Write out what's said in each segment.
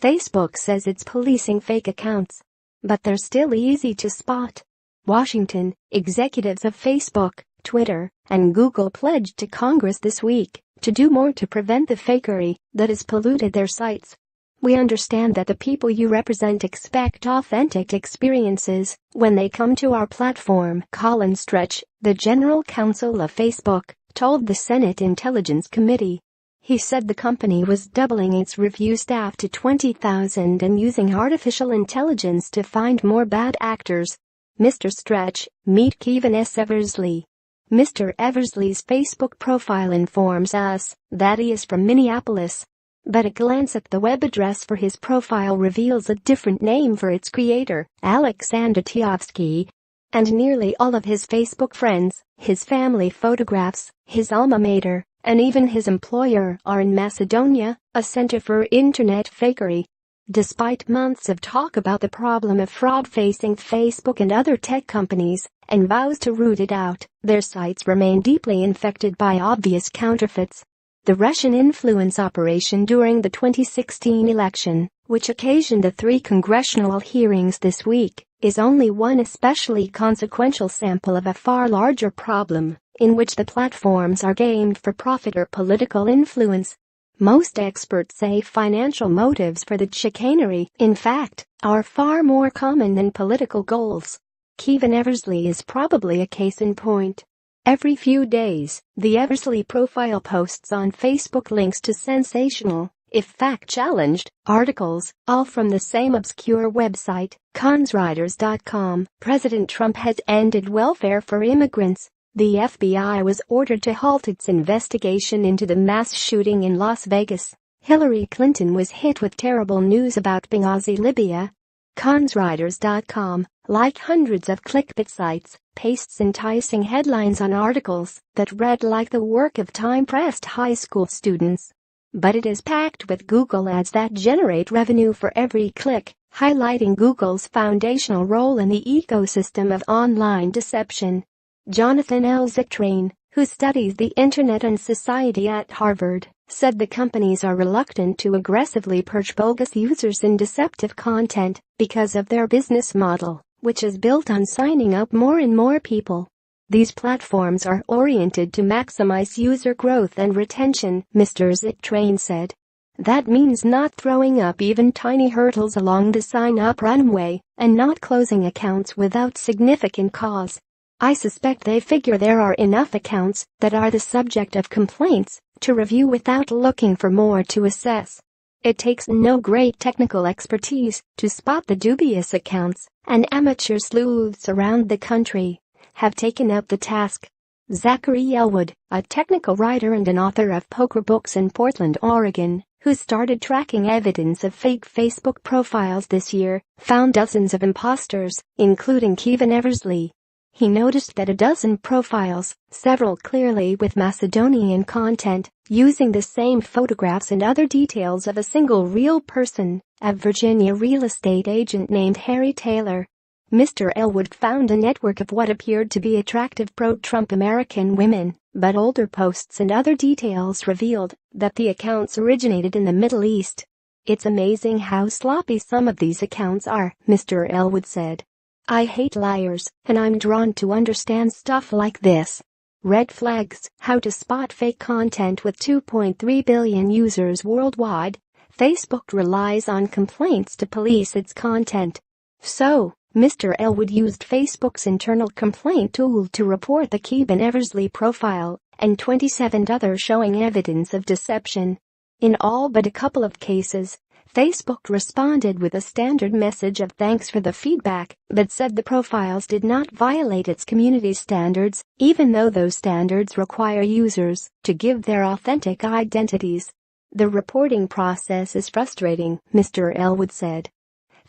Facebook says it's policing fake accounts, but they're still easy to spot. Washington, executives of Facebook, Twitter, and Google pledged to Congress this week to do more to prevent the fakery that has polluted their sites. We understand that the people you represent expect authentic experiences when they come to our platform, Colin Stretch, the general counsel of Facebook, told the Senate Intelligence Committee. He said the company was doubling its review staff to 20,000 and using artificial intelligence to find more bad actors. Mr. Stretch, meet Kevin S. Eversley. Mr. Eversley's Facebook profile informs us that he is from Minneapolis. But a glance at the web address for his profile reveals a different name for its creator, Alexander Tiovsky. And nearly all of his Facebook friends, his family photographs, his alma mater, and even his employer are in Macedonia, a center for internet fakery. Despite months of talk about the problem of fraud facing Facebook and other tech companies, and vows to root it out, their sites remain deeply infected by obvious counterfeits. The Russian influence operation during the 2016 election, which occasioned the 3 congressional hearings this week, is only one especially consequential sample of a far larger problem, in which the platforms are gamed for profit or political influence. Most experts say financial motives for the chicanery, in fact, are far more common than political goals. Kevin Eversley is probably a case in point. Every few days, the Eversley profile posts on Facebook links to sensational, if fact-challenged, articles, all from the same obscure website, consriders.com. President Trump has ended welfare for immigrants. The FBI was ordered to halt its investigation into the mass shooting in Las Vegas. Hillary Clinton was hit with terrible news about Benghazi, Libya. consriders.com, like hundreds of clickbait sites, pastes enticing headlines on articles that read like the work of time-pressed high school students. But it is packed with Google ads that generate revenue for every click, highlighting Google's foundational role in the ecosystem of online deception. Jonathan L. Zittrain, who studies the internet and society at Harvard, said the companies are reluctant to aggressively purge bogus users in deceptive content because of their business model, which is built on signing up more and more people. These platforms are oriented to maximize user growth and retention, Mr. Zittrain said. That means not throwing up even tiny hurdles along the sign-up runway and not closing accounts without significant cause. I suspect they figure there are enough accounts that are the subject of complaints to review without looking for more to assess. It takes no great technical expertise to spot the dubious accounts, and amateur sleuths around the country have taken up the task. Zachary Elwood, a technical writer and an author of poker books in Portland, Oregon, who started tracking evidence of fake Facebook profiles this year, found dozens of imposters, including Kevin Eversley. He noticed that a dozen profiles, several clearly with Macedonian content, using the same photographs and other details of a single real person, a Virginia real estate agent named Harry Taylor. Mr. Elwood found a network of what appeared to be attractive pro-Trump American women, but older posts and other details revealed that the accounts originated in the Middle East. It's amazing how sloppy some of these accounts are, Mr. Elwood said. I hate liars, and I'm drawn to understand stuff like this. Red flags, how to spot fake content with 2.3 billion users worldwide. Facebook relies on complaints to police its content. So, Mr. Elwood used Facebook's internal complaint tool to report the Kevin Eversley profile and 27 others showing evidence of deception. In all but a couple of cases, Facebook responded with a standard message of thanks for the feedback, but said the profiles did not violate its community standards, even though those standards require users to give their authentic identities. The reporting process is frustrating, Mr. Elwood said.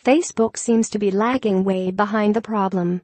Facebook seems to be lagging way behind the problem.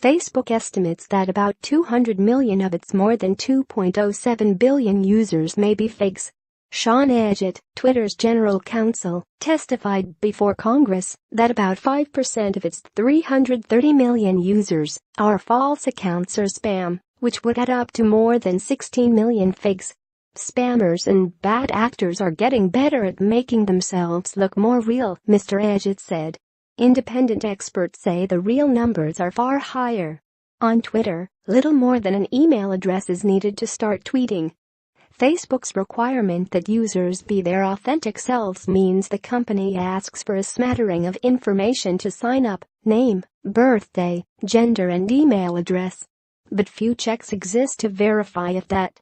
Facebook estimates that about 200 million of its more than 2.07 billion users may be fakes. Sean Edgett, Twitter's general counsel, testified before Congress that about 5% of its 330 million users are false accounts or spam, which would add up to more than 16 million fakes. Spammers and bad actors are getting better at making themselves look more real, Mr. Ajit said. Independent experts say the real numbers are far higher. On Twitter, little more than an email address is needed to start tweeting. Facebook's requirement that users be their authentic selves means the company asks for a smattering of information to sign up: name, birthday, gender and email address. But few checks exist to verify if that